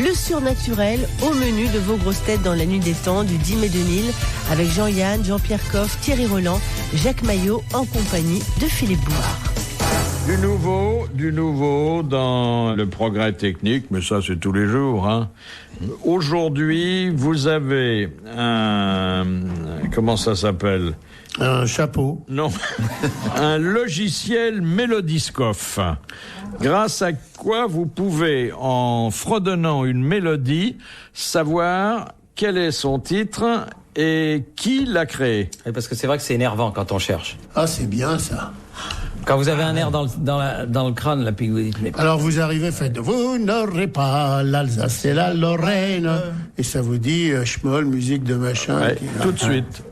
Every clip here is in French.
Le surnaturel au menu de vos grosses têtes dans la nuit des temps du 10 mai 2000 avec Jean-Yann, Jean-Pierre Coff, Thierry Roland, Jacques Maillot en compagnie de Philippe Bouvard. Du nouveau dans le progrès technique, mais ça c'est tous les jours. Aujourd'hui, vous avez un... Comment ça s'appelle ? Un chapeau. Non. Un logiciel Mélodiscope. Grâce à quoi vous pouvez, en fredonnant une mélodie, savoir quel est son titre et qui l'a créé. Et parce que c'est vrai que c'est énervant quand on cherche. Ah, c'est bien ça. Quand vous avez un air dans le crâne, là, puis vous dites... Mais... Alors vous arrivez, faites « Vous n'aurez pas l'Alsace et la Lorraine ». Et ça vous dit schmoll, musique de machin. Ouais, tout de suite.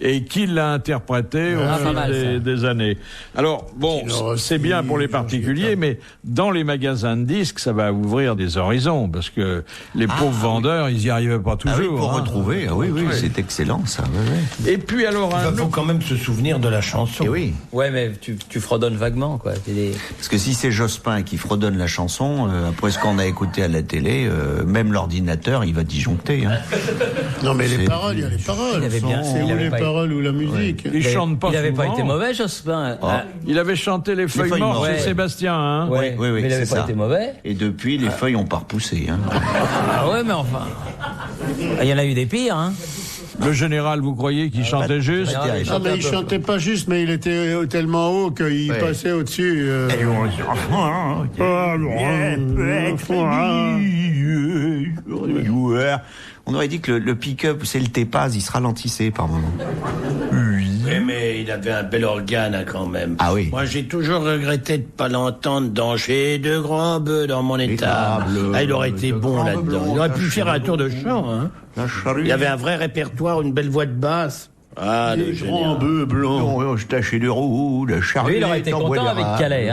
Et qui l'a interprété au fil des années. Alors, bon, c'est bien pour les particuliers, mais dans les magasins de disques, ça va ouvrir des horizons, parce que les pauvres vendeurs, ils n'y arrivaient pas toujours. Oui, pour retrouver, c'est excellent, ça. Oui. Et puis alors... Il faut quand même se souvenir de la chanson. Et oui. Ouais, mais tu fredonnes vaguement, quoi. Parce que si c'est Jospin qui fredonne la chanson, après ce qu'on a écouté à la télé, même l'ordinateur, il va disjoncter. Non, mais les paroles, il y a les paroles. C'est où les paroles ou la musique. Il chante pas souvent. Il n'avait pas été mauvais, Jospin. Il avait chanté Les Feuilles Mortes chez Sébastien. Oui, mais il n'avait pas été mauvais. Et depuis, les feuilles ont pas repoussé. Ah ouais, mais enfin... Il y en a eu des pires, Le général, vous croyez qu'il chantait juste? Non, mais il chantait pas juste, mais il était tellement haut qu'il passait au-dessus. On aurait dit que le pick-up, c'est le Tépaz, il se ralentissait par moment. Oui, mais il avait un bel organe quand même. Ah oui. Moi, j'ai toujours regretté de pas l'entendre dans J'ai de grands bœufs dans mon état. Il aurait été bon là-dedans. Il aurait pu faire un tour de chant. Il avait un vrai répertoire, une belle voix de basse. Ah, les grands bœufs blancs, je tâchais de roue, de charlie. Lui, il aurait été content avec Calais,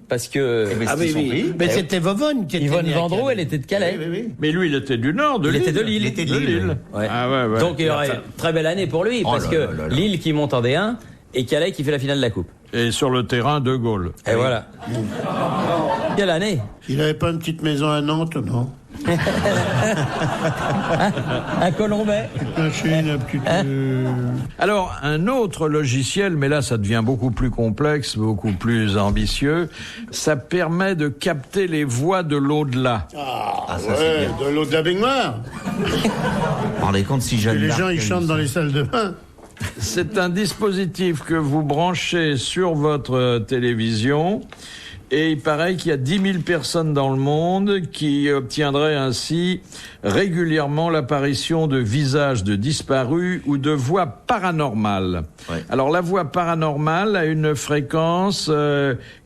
Parce que... oui. Mais c'était Vovonne qui était... Yvonne Vendroux, elle était de Calais. Mais lui, il était du Nord, de Lille. Il était de Lille. Il était de Lille. Ouais. Ah ouais. Donc, il y aurait très belle année pour lui, parce que Lille qui monte en D1 et Calais qui fait la finale de la Coupe. Et sur le terrain, De Gaulle. Et voilà. Quelle année? Il n'avait pas une petite maison à Nantes, non? À Colombay. Alors, un autre logiciel, mais là, ça devient beaucoup plus complexe, beaucoup plus ambitieux. Ça permet de capter les voix de l'au-delà. De l'au-delà baignoire. Vous vous rendez compte si Jeanne Les d'Arc, gens, ils chantent dans les salles de bain. C'est un dispositif que vous branchez sur votre télévision. Et il paraît qu'il y a 10 000 personnes dans le monde qui obtiendraient ainsi régulièrement l'apparition de visages de disparus ou de voix paranormales. Ouais. Alors la voix paranormale a une fréquence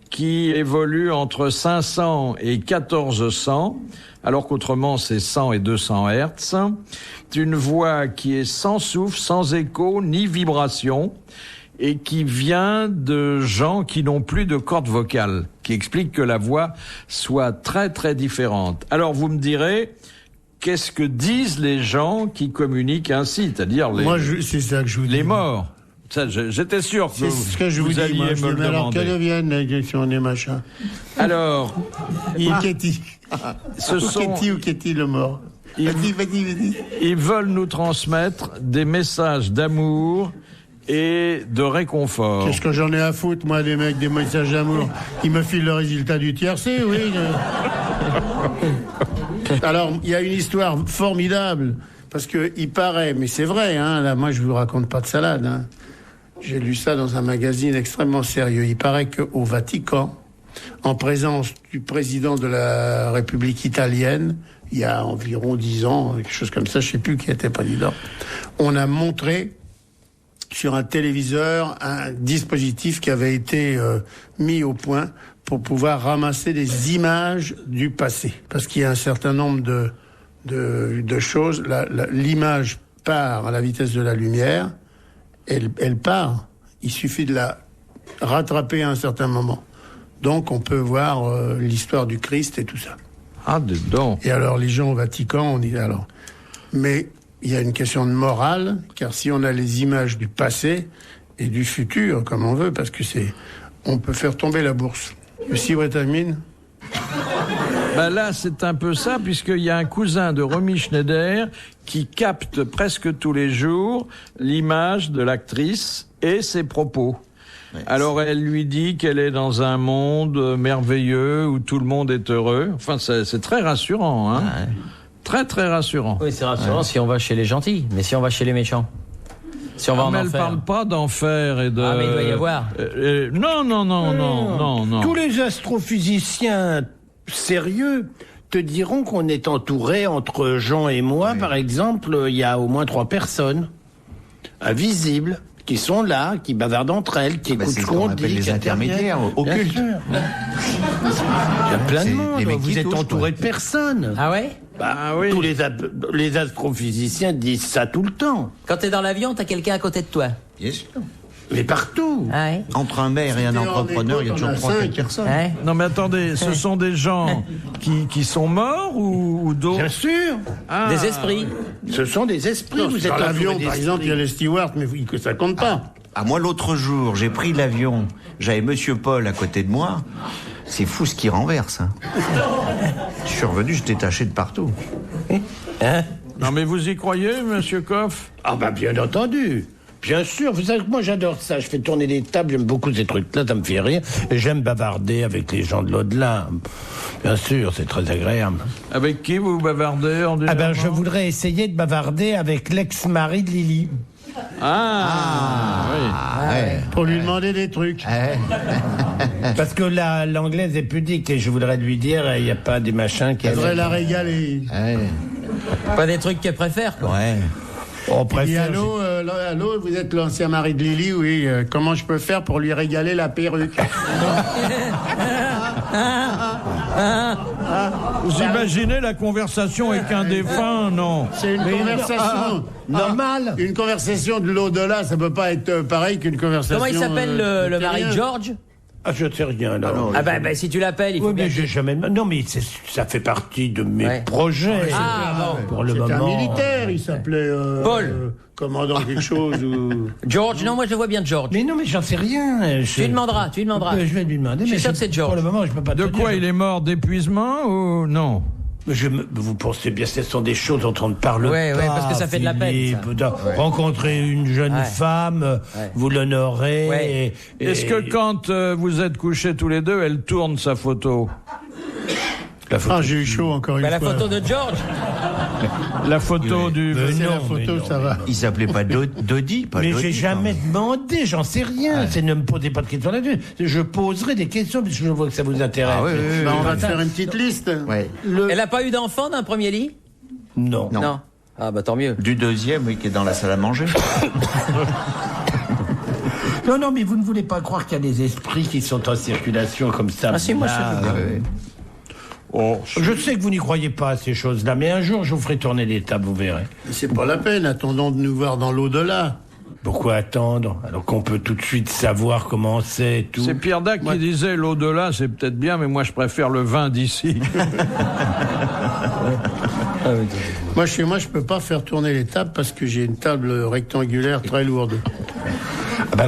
qui évolue entre 500 et 1400, alors qu'autrement c'est 100 et 200 Hertz. C'est une voix qui est sans souffle, sans écho, ni vibration, et qui vient de gens qui n'ont plus de cordes vocales, qui explique que la voix soit très très différente. Alors vous me direz, qu'est-ce que disent les gens qui communiquent ainsi, c'est-à-dire c'est ça que je vous dis. Les morts. Ça, j'étais sûr que c'est ce que je vous dis, alliez me le demander. Alors que deviennent les questions des machins? Alors, Ketty. Ou Ketty le mort. Vas-y. Ils veulent nous transmettre des messages d'amour et de réconfort. Qu'est-ce que j'en ai à foutre, moi, des mecs, des messages d'amour? Ils me filent le résultat du tiercé, oui. Alors, il y a une histoire formidable, parce que il paraît, mais c'est vrai, là, moi, je vous raconte pas de salade, J'ai lu ça dans un magazine extrêmement sérieux. Il paraît qu'au Vatican, en présence du président de la République italienne, il y a environ 10 ans, quelque chose comme ça, je sais plus qui était président, on a montré sur un téléviseur un dispositif qui avait été mis au point pour pouvoir ramasser des images du passé. Parce qu'il y a un certain nombre de choses. L'image part à la vitesse de la lumière, elle part. Il suffit de la rattraper à un certain moment. Donc on peut voir l'histoire du Christ et tout ça. Ah, dedans. Et alors les gens au Vatican, on dit alors... Mais il y a une question de morale, car si on a les images du passé et du futur, comme on veut, parce que on peut faire tomber la bourse. You see what I mean? Ben là, c'est un peu ça, puisqu'il y a un cousin de Romy Schneider qui capte presque tous les jours l'image de l'actrice et ses propos. Ouais, alors elle lui dit qu'elle est dans un monde merveilleux où tout le monde est heureux. Enfin, c'est très rassurant, hein. Ouais. Très très rassurant. Oui, c'est rassurant si on va chez les gentils, mais si on va chez les méchants. Si on va en mais enfer. Elle parle pas d'enfer et de. Ah, mais il doit y avoir. Non. Tous les astrophysiciens sérieux te diront qu'on est entouré, entre Jean et moi, par exemple, il y a au moins 3 personnes invisibles qui sont là, qui bavardent entre elles, qui écoutent ce qu'on dit, les intermédiaires occultes. Il y a plein de monde. Vous êtes entouré de personnes. Ah ouais? Oui. Tous les astrophysiciens disent ça tout le temps. Quand t'es dans l'avion, t'as quelqu'un à côté de toi. Bien sûr. Mais partout. Ah ouais. Entre un maire et un entrepreneur, il y a toujours 3-4 personnes. Ouais. Non mais attendez, ce sont des gens qui sont morts ou d'autres? Bien sûr. Des esprits. Ce sont des esprits. Vous êtes dans l'avion, par exemple, il y a les stewards, mais ça compte pas. Moi, l'autre jour, j'ai pris l'avion, j'avais Monsieur Paul à côté de moi. C'est fou ce qui renverse. Hein. Je suis revenu, j'étais taché de partout. Non mais vous y croyez, Monsieur Coff? Ah bien entendu. Bien sûr, vous savez que moi j'adore ça, je fais tourner des tables, j'aime beaucoup ces trucs-là, ça me fait rire, et j'aime bavarder avec les gens de l'au-delà. Bien sûr, c'est très agréable. Avec qui vous bavardez en général? Je voudrais essayer de bavarder avec l'ex-mari de Lily. Ouais. Pour lui demander des trucs. Parce que l'anglaise est pudique, et je voudrais lui dire, il n'y a pas des machins qui... Elle devrait la régaler. Pas des trucs qu'elle préfère, quoi. Ouais. On préfère. Allô, vous êtes l'ancien mari de Lily, oui. Comment je peux faire pour lui régaler la perruque? Vous imaginez la conversation avec un défunt? Non. C'est une conversation normale. Une conversation de l'au-delà, ça peut pas être pareil qu'une conversation. Comment il s'appelle le mari de George? Je ne sais rien, là. Si tu l'appelles, il faut bien... mais j'ai jamais... Non, mais ça fait partie de mes projets. Pour le moment. C'est un militaire, il s'appelait... Paul. Commandant quelque chose ou... George, non, moi je le vois bien George. Mais non, mais j'en sais rien. Tu lui demanderas. Je vais lui demander. Je suis sûr que c'est George. Pour le moment, je peux pas... De quoi il est mort? D'épuisement ou non? Vous pensez bien, ce sont des choses dont on ne parle pas. Oui, parce que ça fait de la peine. Rencontrer une jeune femme, vous l'honorez. Est-ce que quand vous êtes couchés tous les deux, elle tourne sa photo? J'ai eu chaud encore une fois. La photo de George. La photo du... C'est la photo, ça va. Il s'appelait pas Dodi, pas Mais Dodi, j'ai jamais demandé, j'en sais rien. Ne me posez pas de questions là-dessus. Je poserai des questions, parce que je vois que ça vous intéresse. On va te faire une petite liste. Ouais. Elle n'a pas eu d'enfant d'un premier lit? Non. Ah tant mieux. Du deuxième, oui, qui est dans la salle à manger. Non, mais vous ne voulez pas croire qu'il y a des esprits qui sont en circulation comme ça. Si, moi je sais que vous n'y croyez pas à ces choses-là, mais un jour je vous ferai tourner des tables, vous verrez. C'est pas la peine, attendons de nous voir dans l'au-delà. Pourquoi attendre, alors qu'on peut tout de suite savoir comment c'est et tout? C'est Pierre Dac qui disait l'au-delà, c'est peut-être bien, mais moi je préfère le vin d'ici. Moi, chez moi, je peux pas faire tourner les tables parce que j'ai une table rectangulaire très lourde.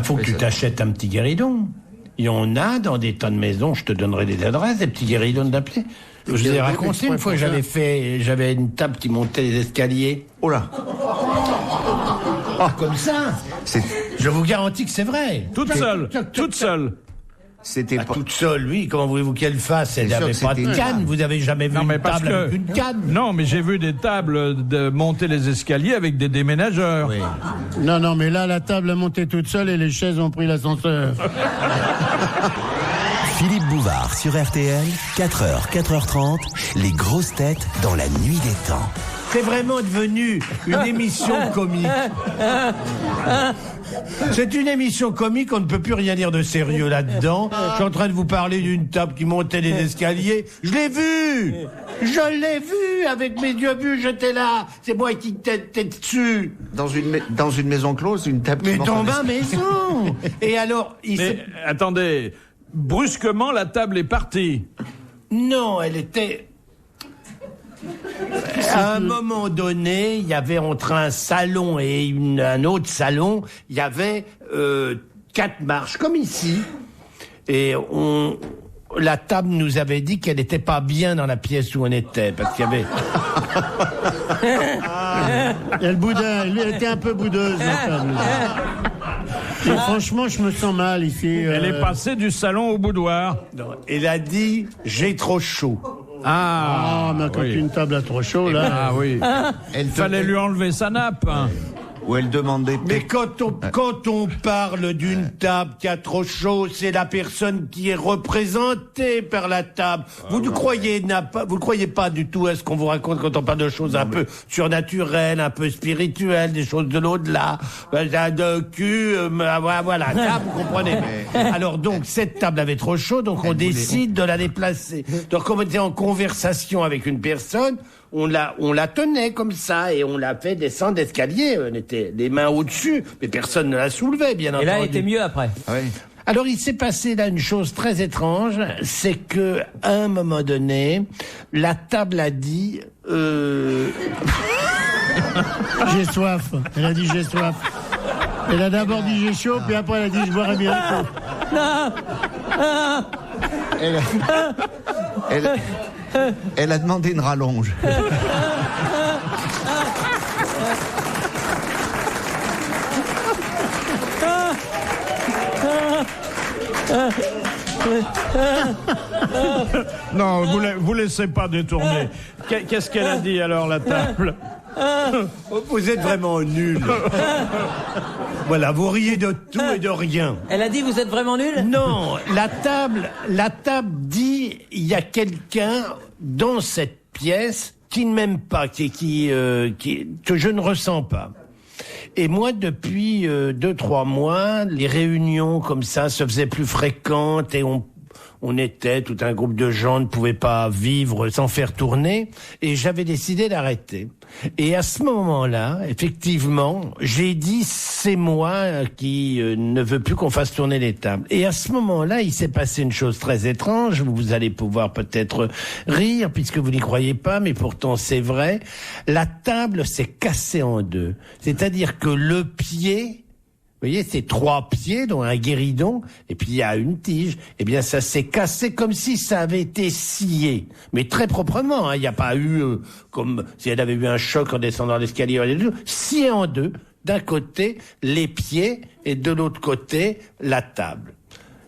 Faut que tu t'achètes un petit guéridon. Il y en a dans des tas de maisons, je te donnerai des adresses, des petits guéridons d'appeler. Je vous ai raconté une fois que j'avais une table qui montait les escaliers. Oh là. Comme ça. Je vous garantis que c'est vrai. Toute seule. C'était pas toute seule, oui. Comment voulez-vous qu'elle fasse? Elle n'avait pas de canne. Vous avez jamais vu une table avec une canne? Non, mais j'ai vu des tables de monter les escaliers avec des déménageurs. Oui. Non, mais là, la table a monté toute seule et les chaises ont pris l'ascenseur. Philippe Bouvard sur RTL, 4h, 4h30, les grosses têtes dans la nuit des temps. C'est vraiment devenu une émission comique. C'est une émission comique, on ne peut plus rien dire de sérieux là-dedans. Je suis en train de vous parler d'une table qui montait les escaliers. Je l'ai vu avec mes yeux vus, j'étais là. C'est moi qui t'étais dessus. dans une maison close, une table. Mais dans ma maison. Et alors, attendez, brusquement la table est partie. Non, elle était... À un moment donné, il y avait entre un salon et un autre salon, il y avait 4 marches, comme ici. Et la table nous avait dit qu'elle n'était pas bien dans la pièce où on était, parce qu'il y avait... Et le boudin, elle était un peu boudeuse, la table. Et franchement, je me sens mal ici. Elle est passée du salon au boudoir. Non, elle a dit « j'ai trop chaud ». Ah, mais quand une table a trop chaud, là... Ah oui. Il fallait lui enlever sa nappe. Où elle demandait... Mais quand on parle d'une table qui a trop chaud, c'est la personne qui est représentée par la table. Vous ne croyez pas du tout à ce qu'on vous raconte quand on parle de choses un peu surnaturelles, un peu spirituelles, des choses de l'au-delà, de cul, voilà, table, vous comprenez. Alors donc, cette table avait trop chaud, donc on décide de la déplacer. Donc on était en conversation avec une personne, on la tenait comme ça et on l'a fait descendre d'escalier. On était les mains au-dessus, mais personne ne la soulevait, bien entendu. Et là, elle était mieux après. Ah oui. Alors, il s'est passé là une chose très étrange, c'est que à un moment donné, la table a dit J'ai soif. Elle a dit j'ai soif. Elle a d'abord dit j'ai chaud, puis après elle a dit je boirais bien. Elle a demandé une rallonge. Non, vous laissez pas détourner. Qu'est-ce qu'elle a dit alors, la table? vous êtes vraiment nuls. Voilà, vous riez de tout et de rien. Elle a dit vous êtes vraiment nul? Non, la table dit il y a quelqu'un dans cette pièce qui ne m'aime pas, que je ne ressens pas. Et moi, depuis 2-3 mois, les réunions comme ça se faisaient plus fréquentes et on était, tout un groupe de gens ne pouvait pas vivre sans faire tourner, et j'avais décidé d'arrêter. Et à ce moment-là, effectivement, j'ai dit c'est moi qui ne veux plus qu'on fasse tourner les tables. Et à ce moment-là, il s'est passé une chose très étrange, vous allez pouvoir peut-être rire puisque vous n'y croyez pas, mais pourtant c'est vrai. La table s'est cassée en deux. C'est-à-dire que le pied... Vous voyez, c'est 3 pieds, dont un guéridon, et puis il y a une tige. Eh bien, ça s'est cassé comme si ça avait été scié. Mais très proprement, hein. Il n'y a pas eu, comme si elle avait eu un choc en descendant l'escalier, scié en deux. D'un côté, les pieds, et de l'autre côté, la table.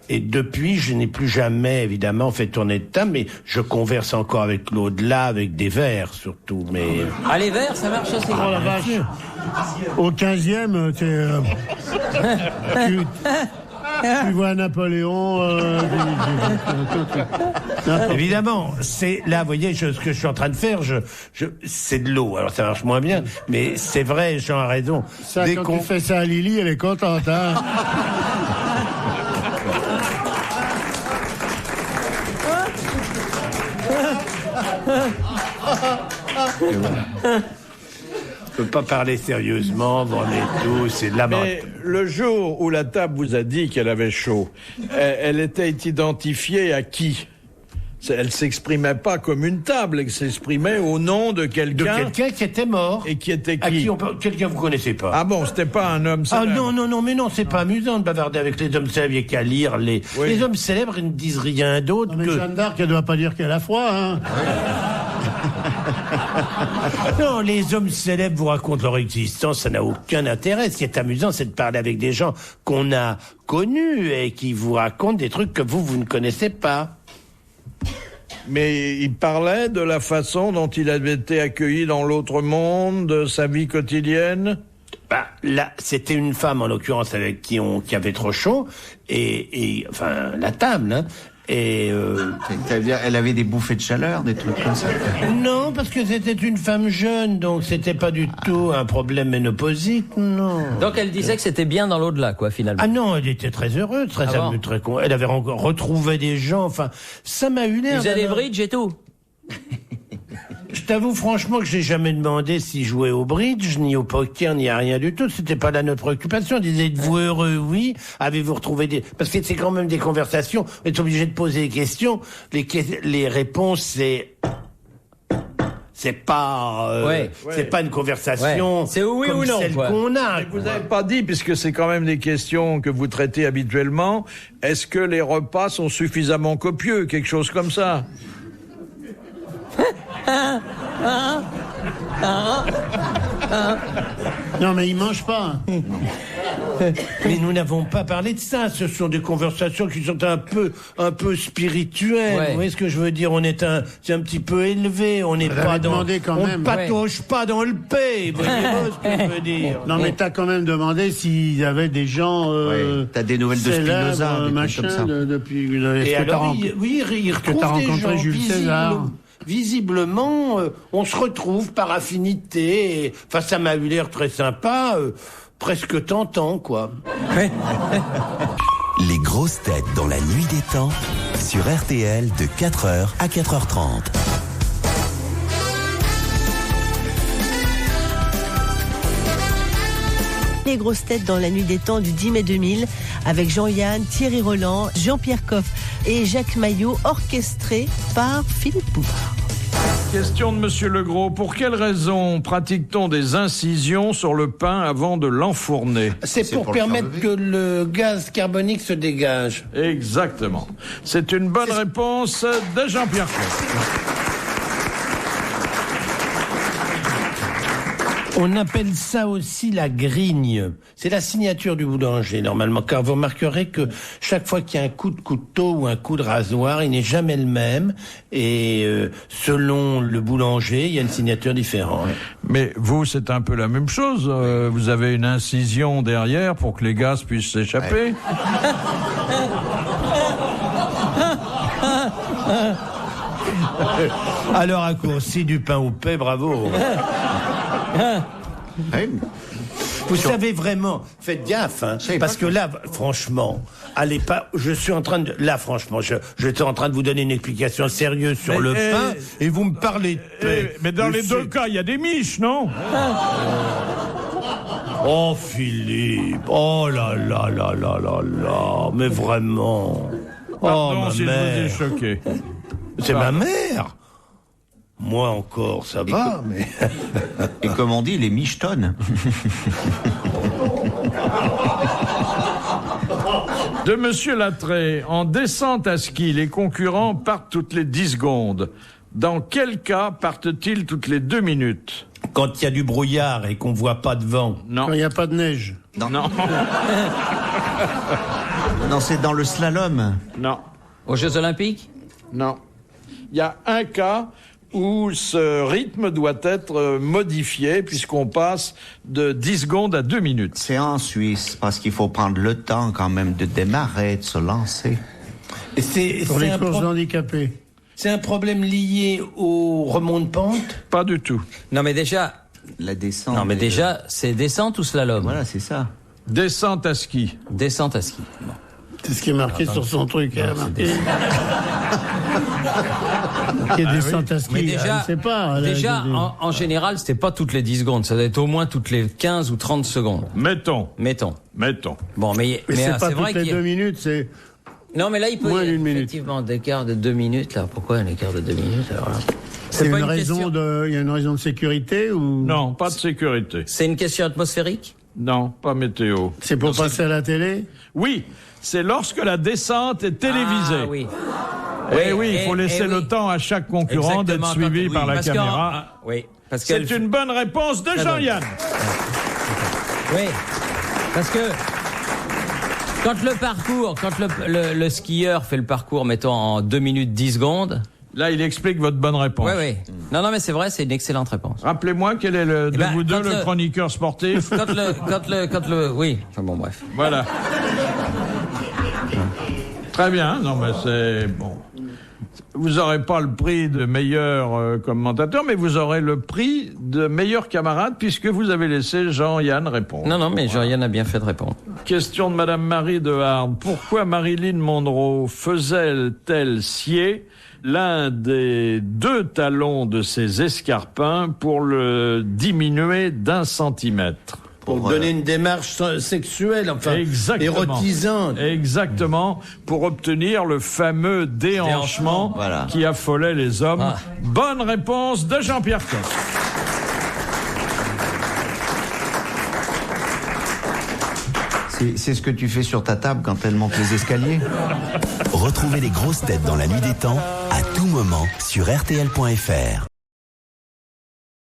Et depuis, je n'ai plus jamais, évidemment, fait tourner de table, mais je converse encore avec l'au-delà, avec des verres, surtout, mais... Ah, les verres, ça marche aussi. Oh la vache. Au 15e, tu vois Napoléon... Évidemment, c'est là, vous voyez, ce que je suis en train de faire, c'est de l'eau. Alors ça marche moins bien, mais c'est vrai, Jean a raison. Ça, quand tu fais ça à Lily, elle est contente, hein. Je peux pas parler sérieusement, on est tous, c'est lamentable. Mais le jour où la table vous a dit qu'elle avait chaud, elle était identifiée à qui? Elle s'exprimait pas comme une table, elle s'exprimait au nom de quelqu'un. De quelqu'un qui était mort. Et qui était qui? Quelqu'un que vous connaissez pas. Ah bon, c'était pas un homme célèbre? Ah non, mais non, c'est pas amusant de bavarder avec les hommes célèbres, il n'y a qu'à lire les hommes célèbres, ils ne disent rien d'autre que... Jeanne d'Arc, elle doit pas dire qu'elle a froid, hein. Non, les hommes célèbres vous racontent leur existence, ça n'a aucun intérêt. Ce qui est amusant, c'est de parler avec des gens qu'on a connus et qui vous racontent des trucs que vous ne connaissez pas. Mais il parlait de la façon dont il avait été accueilli dans l'autre monde, de sa vie quotidienne? Bah, là, c'était une femme, en l'occurrence, avec qui avait trop chaud, et enfin, la table, hein. Et c'est-à-dire, elle avait des bouffées de chaleur, des trucs comme ça? Non, parce que c'était une femme jeune, donc c'était pas du tout un problème ménopausique, non. Donc elle disait que c'était bien dans l'au-delà, quoi, finalement. Ah non, elle était très heureuse, très elle avait encore retrouvé des gens, enfin, ça m'a eu l'air... Ils faisaient des bridge et tout. Je t'avoue franchement que j'ai jamais demandé s'il jouait au bridge, ni au poker, ni à rien du tout. C'était pas là notre préoccupation. On disait, êtes-vous heureux? Oui. Avez-vous retrouvé des... Parce que c'est quand même des conversations. On est obligé de poser des questions. Les réponses, c'est pas une conversation c'est oui comme ou non, celle quoi. qu'on a. Mais vous n'avez pas dit, puisque c'est quand même des questions que vous traitez habituellement, est-ce que les repas sont suffisamment copieux, quelque chose comme ça? Non, mais il mange pas. Mais nous n'avons pas parlé de ça. Ce sont des conversations qui sont un peu spirituelles. Ouais. Vous voyez ce que je veux dire? C'est un petit peu élevé. On n'est pas dans. Quand même. On patauge pas dans le paix. Vous voyez ce que je veux dire? Non, mais t'as quand même demandé s'il y avait des gens. T'as des nouvelles de célèbres, Spinoza, des trucs machin, comme ça. depuis. Et alors, il retrouve t'as des rencontré gens Jules César. Visiblement, on se retrouve par affinité. Enfin, ça m'a eu l'air très sympa, presque tentant, quoi. Les grosses têtes dans la nuit des temps sur RTL de 4h à 4h30. Les grosses têtes dans la nuit des temps du 10 mai 2000 avec Jean-Yann, Thierry Roland, Jean-Pierre Coff et Jacques Maillot, orchestré par Philippe Bouvard. Question de Monsieur Legros. Pour quelle raison pratique-t-on des incisions sur le pain avant de l'enfourner? C'est pour permettre que le gaz carbonique se dégage. Exactement. C'est une bonne réponse de Jean-Pierre Coff. On appelle ça aussi la grigne. C'est la signature du boulanger, normalement, car vous remarquerez que chaque fois qu'il y a un coup de couteau ou un coup de rasoir, il n'est jamais le même. Et selon le boulanger, il y a une signature différente. Mais vous, c'est un peu la même chose. Vous avez une incision derrière pour que les gaz puissent s'échapper. Alors, raccourci du pain au paix, bravo. Vous savez vraiment, faites gaffe, hein, parce que là, franchement, allez pas. Je suis en train de, là, franchement, je suis en train de vous donner une explication sérieuse sur le pain, et vous me parlez de paix. Mais dans les deux cas, il y a des miches, non? Oh Philippe, oh là là là là là là, mais vraiment. Pardon oh, si ma je vous ai mère. choqué. C'est ma mère. Moi encore, ça va, mais. Et comme on dit, les michetonnes. De Monsieur Lattré, en descente à ski, les concurrents partent toutes les 10 secondes. Dans quel cas partent-ils toutes les 2 minutes? Quand il y a du brouillard et qu'on voit pas de vent. Non. Quand il n'y a pas de neige. Non. Non, c'est dans le slalom. Non. Aux Jeux Olympiques? Non. Il y a un cas où ce rythme doit être modifié puisqu'on passe de 10 secondes à 2 minutes. C'est en Suisse, parce qu'il faut prendre le temps quand même de démarrer, de se lancer. Et Pour les courses handicapées. c'est un problème lié au remont de pente. Pas du tout. Non, mais déjà, La descente. non, mais déjà, c'est descente ou slalom? Voilà, c'est ça. Descente à ski. Descente à ski. Bon. C'est ce qui est marqué sur son truc. Il y a descente à ski. Mais déjà, je sais pas. déjà en général, c'était pas toutes les 10 secondes. Ça doit être au moins toutes les 15 ou 30 secondes. Mettons. Bon, mais Mais c'est pas vrai toutes les qu'il y a... 2 minutes, c'est. Non, mais là, il peut Moins y d'une minute. effectivement d'écart de 2 minutes, là. Pourquoi un écart de 2 minutes, alors là? C'est pas une une raison question- de. Il y a une raison de sécurité ou. Non, pas de sécurité. C'est une question atmosphérique? Non, pas météo. C'est pour passer à la télé. Oui, c'est lorsque la descente est télévisée. Ah, oui. Eh oui, il faut laisser le temps à chaque concurrent d'être Exactement, suivi quand- par oui, la parce qu'en- caméra. ah, oui, parce que... C'est une bonne réponse de Très Jean-Yann. Oui, parce que quand le parcours, quand le skieur fait le parcours, mettons, en 2 minutes 10 secondes... Là, il explique votre bonne réponse. Oui, oui. Non, mais c'est vrai, c'est une excellente réponse. Rappelez-moi quel est de ben, vous deux quand le chroniqueur sportif. Oui, enfin bon, bref. Voilà. Très bien. Non, mais c'est bon. Vous aurez pas le prix de meilleur commentateur, mais vous aurez le prix de meilleur camarade puisque vous avez laissé Jean-Yann répondre. Non, mais Jean-Yann a bien fait de répondre. Question de Madame Marie de Hardes. Pourquoi Marilyn Monroe faisait-elle scier l'un des 2 talons de ses escarpins pour le diminuer d'1 centimètre? Pour donner une démarche sexuelle, enfin, érotisante. Exactement, pour obtenir le fameux déhanchement qui affolait les hommes. Bonne réponse de Jean-Pierre Coff. C'est ce que tu fais sur ta table quand elle monte les escaliers. Retrouvez les grosses têtes dans la nuit des temps à tout moment sur RTL.fr.